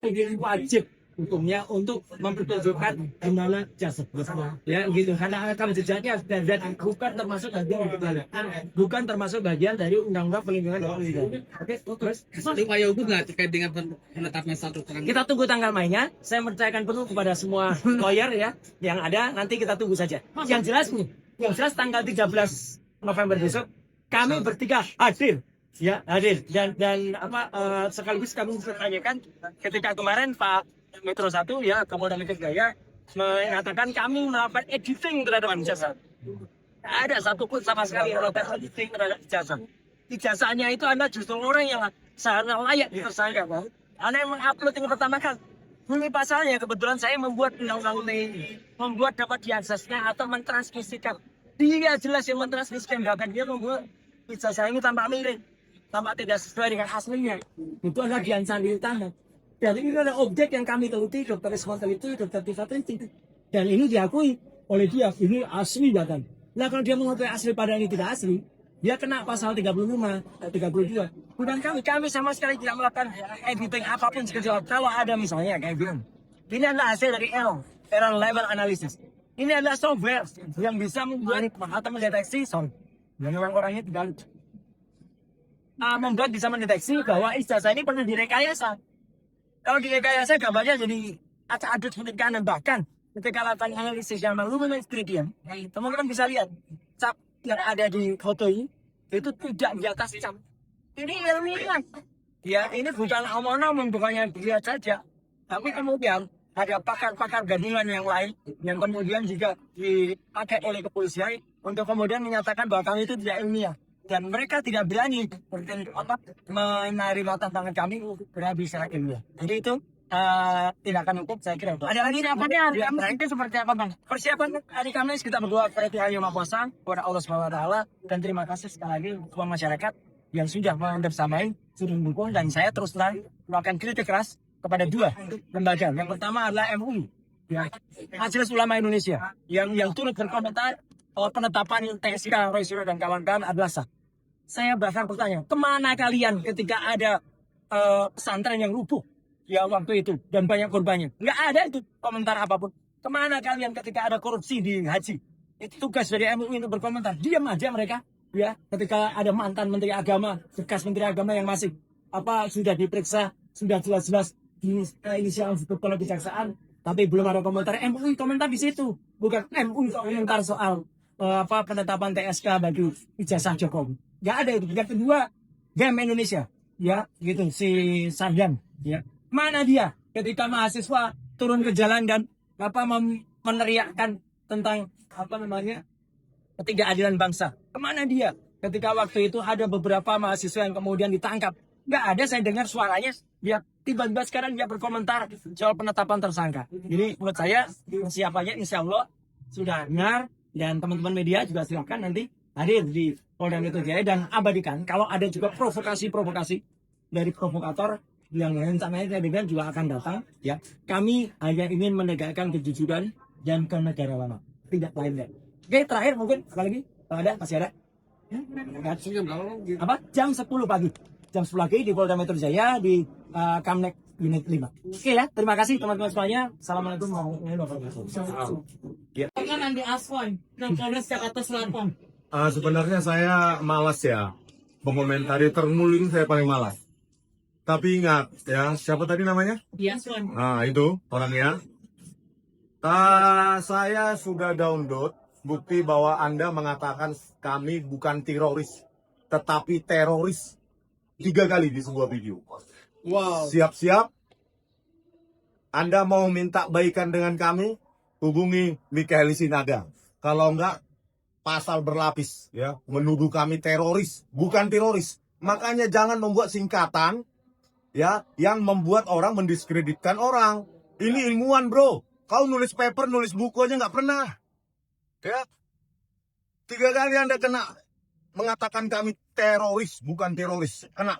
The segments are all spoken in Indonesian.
Ini wajib hukumnya untuk mempertunjukkan gimana jasa ya gitu karena rekam jejaknya dan bukan termasuk bagian dari undang-undang pelindungan data. Oke, terus Upaya hukum nggak terkait dengan penetapan satu orang? kita tunggu tanggal mainnya. Saya percayakan penuh kepada semua lawyer ya yang ada. Nanti kita tunggu saja. Yang jelas tanggal 13 November besok kami bertiga hadir. Ya, hadir dan sekaligus kami bertanyakan ketika kemarin Pak Metro 1 ya Kapolda Metro Jaya mengatakan kami melakukan editing terhadap ijazah. Tidak ada satupun sama sekali yang melakukan editing terhadap ijazah. Ijazahnya itu Anda justru orang yang seharusnya layak tersangka, Pak. Anda yang mengupload yang pertama kan. Ini pasalnya kebetulan saya membuat undang-undang ini, membuat dapat diaksesnya atau mentransmisikan. Dia jelas yang mentransmisikan, bahkan dia membuat ijazah ini tanpa miring, tanpa tidak sesuai dengan aslinya. Itu adalah diancam di tangan. Dan ini adalah objek yang kami teliti, dokter Ismail teliti, dokter Tika teliti. Dan ini diakui oleh dia, ini asli bahkan. Nah kalau dia mengakui asli padahal ini tidak asli, dia kena pasal 35, 32. Bukan kami sama sekali tidak melakukan editing apapun sekejap. Kalau ada misalnya kayak gini. Ini adalah hasil dari error level analysis. Ini adalah software yang bisa membuat atau mendeteksi sound. Dan orang-orangnya tidak membuat bisa mendeteksi bahwa ijazah ini pernah direkayasa. Kalau direkayasa gambarnya jadi acak-adut seperti kanan. Bahkan ketika lakukan analisis yang luminance gradient, teman-teman bisa lihat cap yang ada di foto ini itu tidak di atas cap. Ini ilmiah. Ya, ini bukan omong-omong, bukannya dia saja. Tapi kemudian ada pakar-pakar gabungan yang lain yang kemudian juga dipakai oleh kepolisian untuk kemudian menyatakan bahwa kami itu tidak ilmiah. Dan mereka tidak berani menerima tantangan kami berhabis secara ilmiah. Jadi itu tindakan hukum saya kira. Ada lagi apa itu seperti apa bang? Persiapan hari Kamis kita berdoa kepada Tuhan Yang Maha Kuasa, kepada Allah Subhanahu Wa Taala, dan terima kasih sekali lagi kepada masyarakat yang sudah bersamai, sudah mendukung, dan saya terus terang melakukan kritik keras kepada dua lembaga. Yang pertama adalah MUI, ya, Majelis Ulama Indonesia, yang turut berkomentar penetapan TSK Roy Suryo dan kawan-kawan adalah sah. Saya bahkan bertanya, kemana kalian ketika ada pesantren yang rubuh ya waktu itu dan banyak korbannya? Nggak ada itu komentar apapun. Kemana kalian ketika ada korupsi di haji? Itu tugas dari MUI untuk berkomentar. Diam aja mereka. Ya, ketika ada mantan Menteri Agama, bekas Menteri Agama yang masih sudah diperiksa, sudah jelas-jelas di inisial kepala kejaksaan, tapi belum ada komentar. MUI komentar di situ, bukan MUI komentar soal penetapan TSK bagi ijazah Jokowi. Nggak ada itu. Yang kedua, GEM Indonesia, ya, gitu si Sandan, ya. Mana dia ketika mahasiswa turun ke jalan dan meneriakkan tentang ketidakadilan bangsa? Kemana dia ketika waktu itu ada beberapa mahasiswa yang kemudian ditangkap? Nggak ada saya dengar suaranya. Dia tiba-tiba sekarang dia berkomentar soal penetapan tersangka. Jadi menurut saya persiapannya insya Allah sudah benar, dan teman-teman media juga silakan nanti hadir di Polda Metro Jaya dan abadikan kalau ada juga provokasi-provokasi dari provokator yang rencananya saya dengar juga akan datang, ya. Kami hanya ingin menegakkan kejujuran dan kenegarawanan, tidak lainnya. Oke, terakhir mungkin apa lagi? Kalau ada, masih ada? Jam 10 pagi. Jam 10 pagi di Polda Metro Jaya di Kamnek Unit 5. Oke ya, terima kasih teman-teman semuanya. Assalamualaikum warahmatullahi wabarakatuh. Kan Andi Aswan, dan Polres Jakarta Selatan. Sebenarnya saya malas ya, mengomentari termul ini saya paling malas. Tapi ingat ya, siapa tadi namanya? Aswan. Nah itu orangnya. Saya sudah download bukti bahwa Anda mengatakan kami bukan teroris, tetapi teroris 3 kali di sebuah video. Wow. Siap-siap. Anda mau minta baikan dengan kami, hubungi Mikael Sinaga. Kalau enggak, pasal berlapis, ya, menuduh kami teroris, bukan teroris. Makanya jangan membuat singkatan, ya, yang membuat orang mendiskreditkan orang. Ini ilmuwan, bro. Kau nulis paper, nulis buku aja nggak pernah, ya. 3 kali Anda kena mengatakan kami teroris, bukan teroris, kena.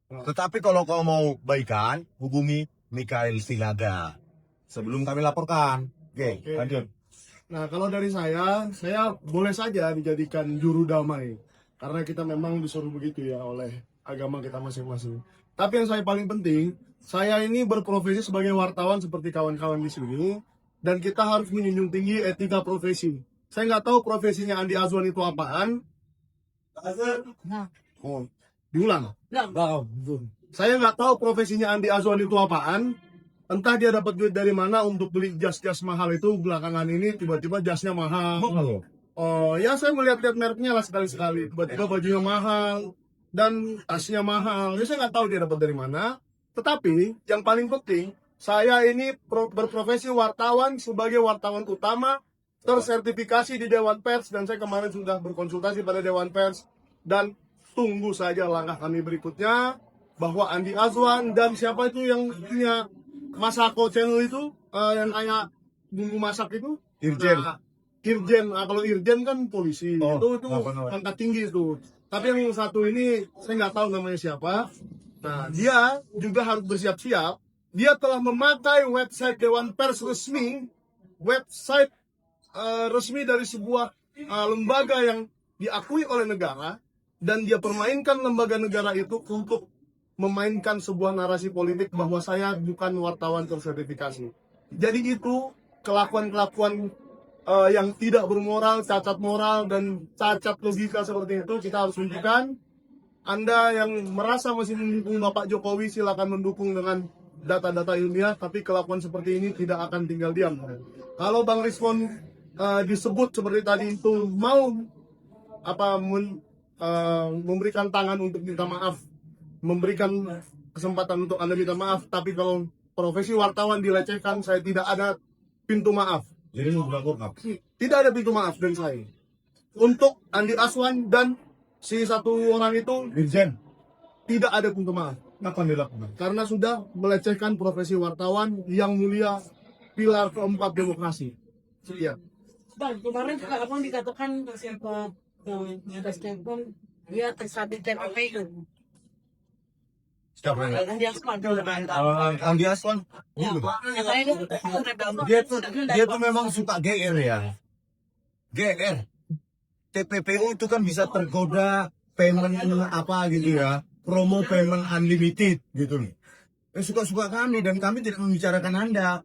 Tetapi kalau kau mau baikan, hubungi Mikael Sinaga sebelum kami laporkan. Oke, lanjut. Nah, kalau dari saya boleh saja dijadikan juru damai. Karena kita memang disuruh begitu ya oleh agama kita masing-masing. Tapi yang saya paling penting, saya ini berprofesi sebagai wartawan seperti kawan-kawan di sini, dan kita harus menjunjung tinggi etika profesi. Saya nggak tahu profesinya Andi Azwan itu apaan. Oh, diulang. Saya nggak tahu profesinya Andi Azwan itu apaan. Entah dia dapat duit dari mana untuk beli jas-jas mahal itu. Belakangan ini tiba-tiba jasnya mahal. Oh ya, saya melihat-lihat mereknya lah sekali-sekali. Tiba-tiba bajunya mahal dan tasnya mahal. Ya, saya nggak tahu dia dapat dari mana. Tetapi yang paling penting, saya ini berprofesi wartawan sebagai wartawan utama tersertifikasi di Dewan Pers, dan saya kemarin sudah berkonsultasi pada Dewan Pers, dan tunggu saja langkah kami berikutnya bahwa Andi Azwan dan siapa itu yang punya Masako channel itu yang kayak bumbu masak itu Irjen. Irjen, kalau Irjen kan polisi, Oh, itu apa namanya? angkat tinggi itu. Tapi yang satu ini saya nggak tahu namanya siapa. Nah, dia juga harus bersiap-siap. Dia telah memakai website Dewan Pers resmi, website resmi dari sebuah lembaga yang diakui oleh negara, dan dia permainkan lembaga negara itu untuk memainkan sebuah narasi politik bahwa saya bukan wartawan tersertifikasi. Jadi itu kelakuan-kelakuan yang tidak bermoral, cacat moral, dan cacat logika seperti itu kita harus hentikan. Anda yang merasa masih mendukung Bapak Jokowi, silakan mendukung dengan data-data ilmiah, tapi kelakuan seperti ini tidak akan tinggal diam. Kalau Bang Rizwan disebut seperti tadi itu mau memberikan tangan untuk minta maaf, memberikan kesempatan untuk Anda minta maaf, tapi kalau profesi wartawan dilecehkan, saya tidak ada pintu maaf. Jadi lu berlaku apa? Tidak ada pintu maaf dari saya. Untuk Andi Azwan dan si satu orang itu Irjen. tidak ada pintu maaf. Apa yang dilakukan? Karena sudah melecehkan profesi wartawan yang mulia, pilar keempat demokrasi. Sekian. Bang, kemarin juga abang dikatakan siapa tes telepon dia tersabit TPP itu. Siapa yang? Andi Azwan. Andi Azwan? Dia tuh memang suka GR ya. GR. TPPU itu kan bisa tergoda payment apa gitu ya. Promo payment unlimited gitu loh. Suka-suka kami, dan kami tidak membicarakan Anda.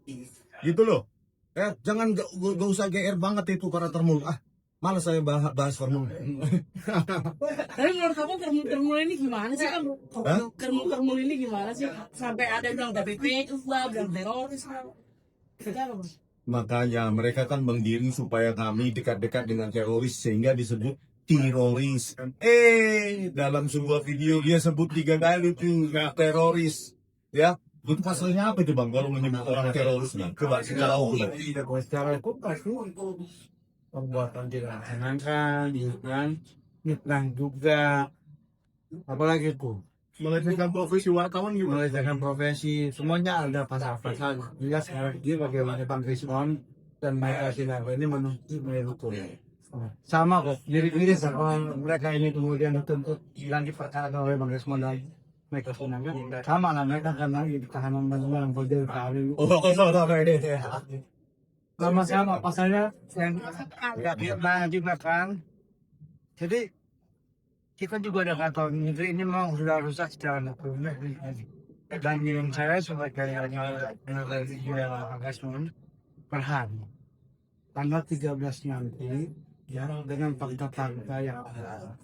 Gitu loh. Jangan gak usah GR banget itu karakter mulu. Malas saya bahas formula. Tapi menurut kamu termul ini gimana sih kamu? Termul ini gimana sih? Sampai ada bilang TPP itu lah, bilang teroris lah. Kenapa, Bang? Makanya mereka kan menggiring supaya kami dekat-dekat dengan teroris sehingga disebut teroris. Dalam sebuah video dia sebut 3 kali itu teroris. Ya, itu pasalnya apa itu Bang kalau menyebut orang teroris? Coba secara umum. Secara hukum pasti perbuatan tidak menyenangkan, kan? Fitnah juga, apalagi itu Melecehkan profesi wartawan gimana? melecehkan profesi, semuanya ada pasal-pasal. Jelas sekarang ini bagaimana Bang Rizwan dan Mike Sinar ini menuntut hukum. Sama kok, mirip-mirip sama mereka ini kemudian dituntut dan diperkarakan oleh Bang Rizwan dan Mike Sinar. Sama lah mereka karena tahanan yang berdiri kali. Sama-sama pasalnya yang nggak pernah juga kan. Jadi kita juga ada kantor negeri ini memang sudah rusak secara hukum. Dan yang saya sebagai pengagas berharap tanggal 13 nanti ya dengan fakta-fakta yang ada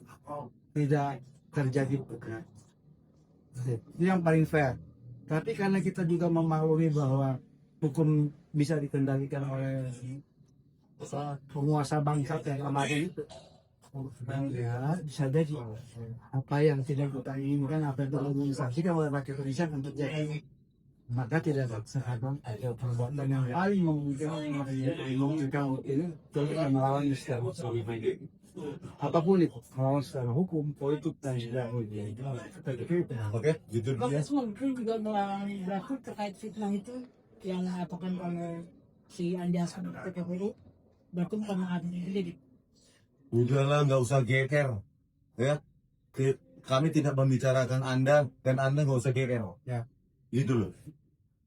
tidak terjadi bukan. Itu yang paling fair. Tapi karena kita juga memahami bahwa hukum bisa dikendalikan oleh penguasa bangsa yang kemarin itu, ya bisa jadi apa yang tidak kita inginkan, apa yang terorganisasikan oleh rakyat Indonesia akan terjadi. Maka tidak sekarang ada perbuatan yang paling memungkinkan ini untuk melawan secara apapun itu, melawan secara hukum, politik dan sebagainya. Oke, gitu Bang dia. Rizwan mungkin juga berlaku terkait fitnah itu yang mengatakan oleh si Andi Azwan TPP berarti bukan ada jadi. Udahlah, nggak usah GR. Ya, kami tidak membicarakan Anda dan Anda nggak usah GR. Ya. Gitu loh.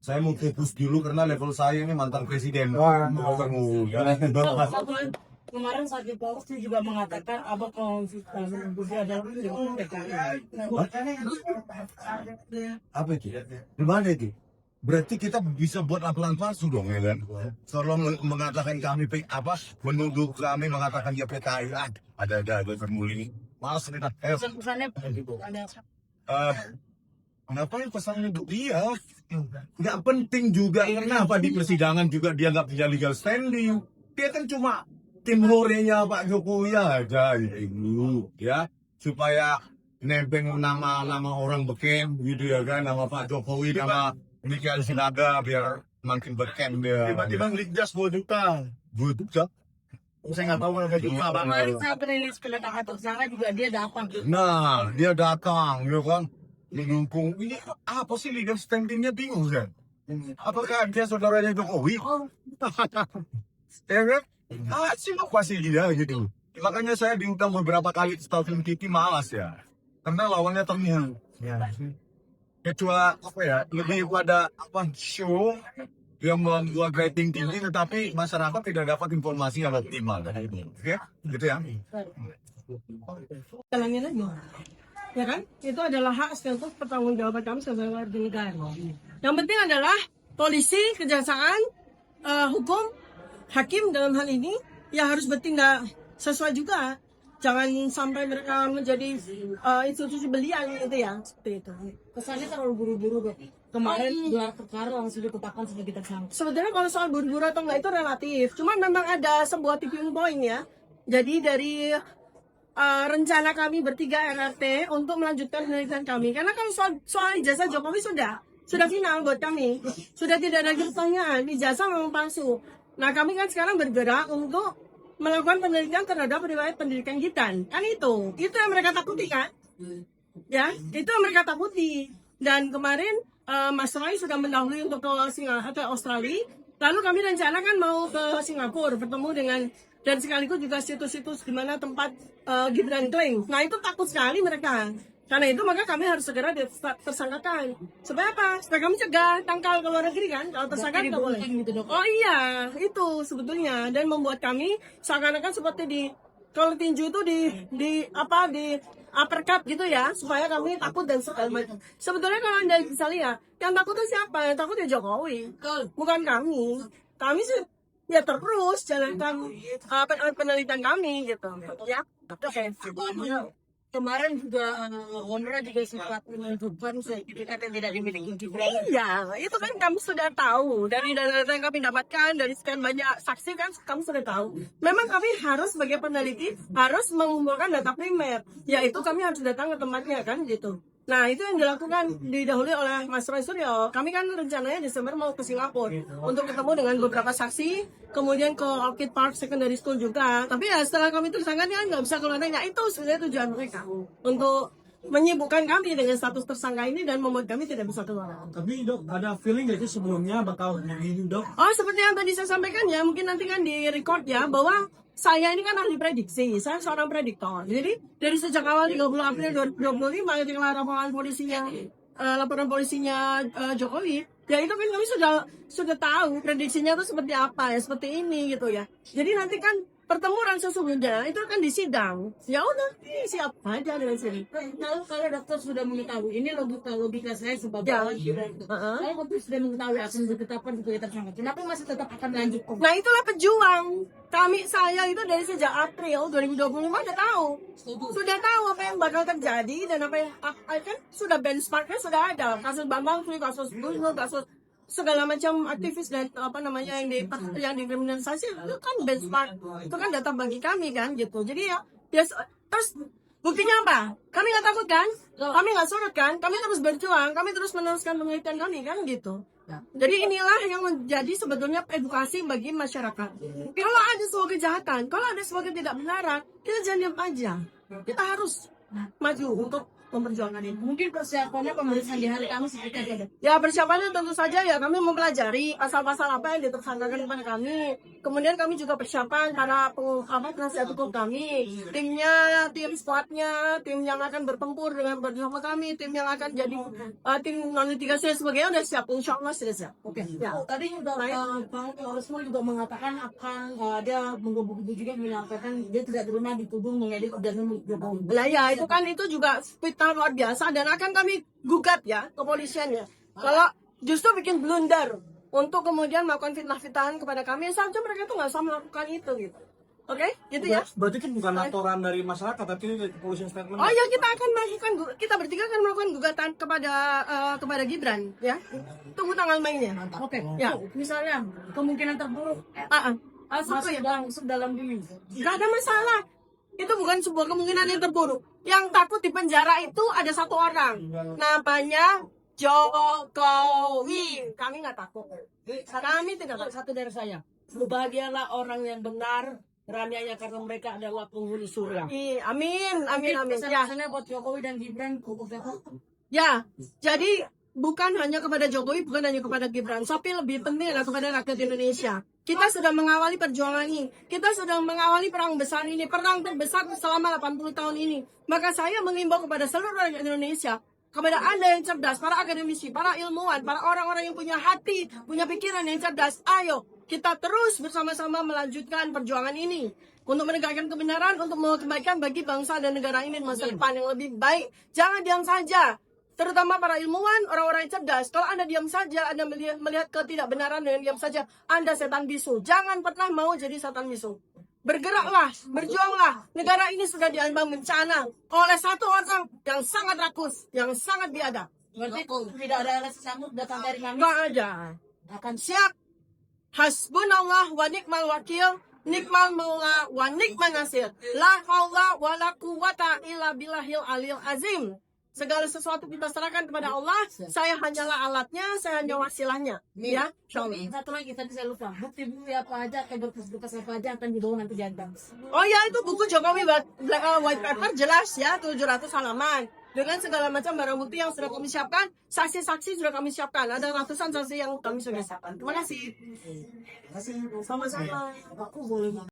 Saya mau fokus dulu karena level saya ini mantan presiden. Wah. Mau Kemarin saat di Polres dia juga mengatakan abang kalau dia ada Apa itu? Gimana itu? Berarti kita bisa buat laporan palsu dong ya kan? Kalau mengatakan kami menuduh kami mengatakan dia PKI, ada formulir ini. Malas kita. pesan-pesannya ada Ngapain pesannya untuk dia? Nggak penting juga. Kenapa di persidangan juga dia nggak punya legal standing? Dia kan cuma tim horenya Pak Jokowi aja itu, ya, supaya nebeng nama orang beken gitu ya kan, nama Pak Jokowi, nama Michael Sinaga biar makin beken dia. Tiba-tiba ngelik jas 2 juta. Betul. Saya nggak tahu berapa juta, Bang. kemarin saya rilis kedatangan tersangka juga dia datang. Nah, dia datang, ya kan, mendukung. Ini apa sih legal standingnya, bingung kan? Apakah dia saudaranya Jokowi? Ya kan? Siapa sih dia gitu. Makanya saya diundang beberapa kali stasiun TV malas ya. Karena lawannya ternyata. Kecuali apa ya, lebih pada show yang membuat rating tinggi tetapi masyarakat tidak dapat informasi yang optimal. Oke, gitu ya. Jalannya lagi. Ya kan? Itu adalah hak sekaligus pertanggungjawaban kami sebagai warga negara. Yang penting adalah polisi, kejaksaan, hukum, hakim dalam hal ini ya harus bertindak sesuai juga. Jangan sampai mereka menjadi institusi belian gitu ya, seperti itu. Kesannya terlalu buru-buru. Kemarin gelar perkara langsung ditetapkan sebagai tersangka. Sebenarnya kalau soal buru-buru atau enggak itu relatif. Cuman memang ada sebuah tipping point ya. Jadi dari rencana kami bertiga RRT untuk melanjutkan penelitian kami. Karena kalau soal ijazah Jokowi sudah final buat kami. Sudah tidak ada lagi pertanyaan. Ijazah memang palsu. Nah kami kan sekarang bergerak untuk melakukan penelitian terhadap riwayat pendidikan kita. Kan itu yang mereka takuti kan? Ya, itu yang mereka takuti. Dan kemarin Mas Roy sudah mendahului untuk ke Australia. Lalu kami rencanakan mau ke Singapura bertemu dengan dan sekaligus juga situs-situs di mana tempat Gibran klaim. Nah itu takut sekali mereka. Karena itu maka kami harus segera tersangkakan. Supaya apa? Supaya kami cegah tangkal ke luar negeri kan? Kalau tersangka nggak boleh. Oh iya, itu sebetulnya dan membuat kami seakan-akan seperti kalau tinju itu di uppercut gitu ya, supaya kami takut dan segala macam. Sebetulnya kalau Anda bisa lihat, yang takut itu siapa? Yang takut ya Jokowi, bukan kami. Kami sih ya terus jalankan penelitian kami gitu. Ya, oke. Kemarin juga Wondra juga sempat menunjukkan sertifikat yang tidak dimiliki Gibran. Iya, itu kan kami sudah tahu dari data yang kami dapatkan dari sekian banyak saksi kan kami sudah tahu. Memang kami harus sebagai peneliti harus mengumpulkan data primer, yaitu kami harus datang ke tempatnya kan gitu. Nah itu yang dilakukan didahului oleh Mas Roy Suryo. Kami kan rencananya Desember mau ke Singapura untuk ketemu dengan beberapa saksi, kemudian ke Orchid Park Secondary School juga. Tapi ya setelah kami tersangka kan nggak bisa keluar negeri. Nah, itu sebenarnya tujuan mereka untuk menyibukkan kami dengan status tersangka ini dan membuat kami tidak bisa keluar. Tapi dok, ada feeling gak itu sebelumnya bakal begini dok? Oh seperti yang tadi saya sampaikan ya, mungkin nanti kan di record ya bahwa saya ini kan ahli prediksi, saya seorang prediktor. Jadi dari sejak awal 30 April 2025 ketika laporan polisinya Jokowi, ya itu kan kami sudah tahu prediksinya itu seperti apa ya, seperti ini gitu ya. Jadi nanti kan pertemuan sesungguhnya itu kan di sidang. Ya udah, siapa aja dengan sini. Kalau dokter sudah mengetahui, ini logika saya sebagai kalau dokter sudah mengetahui akan ditetapkan sebagai tersangka, kenapa masih tetap akan lanjut? Nah itulah pejuang. Saya itu dari sejak April 2025 sudah tahu apa yang bakal terjadi dan apa yang kan sudah benchmarknya sudah ada. Kasus Bambang Sri, kasus Gus Nur, kasus segala macam aktivis dan yang dikriminalisasi itu kan benchmark, itu kan data bagi kami kan gitu. Jadi ya terus buktinya apa? Kami nggak takut kan? Kami nggak surut kan? Kami terus berjuang, kami terus meneruskan penelitian kami kan gitu. Jadi inilah yang menjadi sebetulnya edukasi bagi masyarakat. Kalau ada sebuah kejahatan, kalau ada sebuah ketidakbenaran, kita jangan diam aja. Kita harus maju untuk memperjuangkan ini. Mungkin persiapannya pemeriksaan di hari Kamis seperti apa? Ya persiapannya tentu saja ya kami mempelajari pasal-pasal apa yang ditersangkakan kepada kami. Kemudian kami juga persiapan para penasihat hukum kami, timnya, tim squadnya, tim yang akan bertempur dengan bersama kami, tim yang akan jadi tim non litigasi dan sebagainya udah siap. Insya Allah sudah siap. Oke. Ya. Tadi juga Bang Rusmul juga mengatakan akan dia menggubuk juga menyampaikan dia tidak terima dituduh mengedit dan Jokowi. Nah ya itu juga fitnah luar biasa dan akan kami gugat ya kepolisiannya. Kalau justru bikin blunder untuk kemudian melakukan fitnah-fitnahan kepada kami, seharusnya mereka tuh nggak usah melakukan itu gitu. Oke, gitu ya. Berarti kan bukan laporan dari masyarakat, tapi kepolisian statement. Oh ya kita akan melakukan kita bertiga akan melakukan gugatan kepada Gibran ya. Tunggu tanggal mainnya. Oke. Ya. Misalnya kemungkinan terburuk Satu ya. masuk dalam diri. Gak ada masalah. Itu bukan sebuah kemungkinan yang terburuk. Yang takut di penjara itu ada satu orang. Namanya Jokowi. Kami nggak takut. Kami tidak takut. Satu dari saya. Berbahagialah orang yang benar beraniaya karena mereka adalah penghuni surga. Amin. Ya. Pesan-pesannya buat Jokowi dan Gibran Ya, jadi bukan hanya kepada Jokowi, bukan hanya kepada Gibran, tapi lebih penting adalah kepada rakyat Indonesia. Kita sudah mengawali perjuangan ini. Kita sudah mengawali perang besar ini, perang terbesar selama 80 tahun ini. Maka saya mengimbau kepada seluruh rakyat Indonesia, kepada Anda yang cerdas, para akademisi, para ilmuwan, para orang-orang yang punya hati, punya pikiran yang cerdas, ayo kita terus bersama-sama melanjutkan perjuangan ini untuk menegakkan kebenaran, untuk membawa kebaikan bagi bangsa dan negara ini di masa depan yang lebih baik. Jangan diam saja. Terutama para ilmuwan, orang-orang yang cerdas. Kalau Anda diam saja, Anda melihat ketidakbenaran dengan diam saja, Anda setan bisu. Jangan pernah mau jadi setan bisu. Bergeraklah, berjuanglah. Negara ini sudah diambang bencana oleh satu orang yang sangat rakus, yang sangat biadab. Berarti tidak ada alasan sambut datang dari kami. Nggak ada. Akan siap. Hasbunallah wa ni'mal wakil. Nikmal maula wa nikman nasir. La haula wa la quwata illa billahil alil azim. Segala sesuatu kita serahkan kepada Allah. Saya hanyalah alatnya, saya hanya wasilahnya. Ya, Tapi satu lagi tadi saya lupa. Bukti-bukti apa aja, kayak berkas apa aja akan dibawa nanti di atas. Oh ya, itu buku Jokowi White Paper jelas ya, 700 halaman. Dengan segala macam barang bukti yang sudah kami siapkan, saksi-saksi sudah kami siapkan. Ada ratusan saksi yang kami sudah siapkan. Terima kasih. Sama-sama. Aku boleh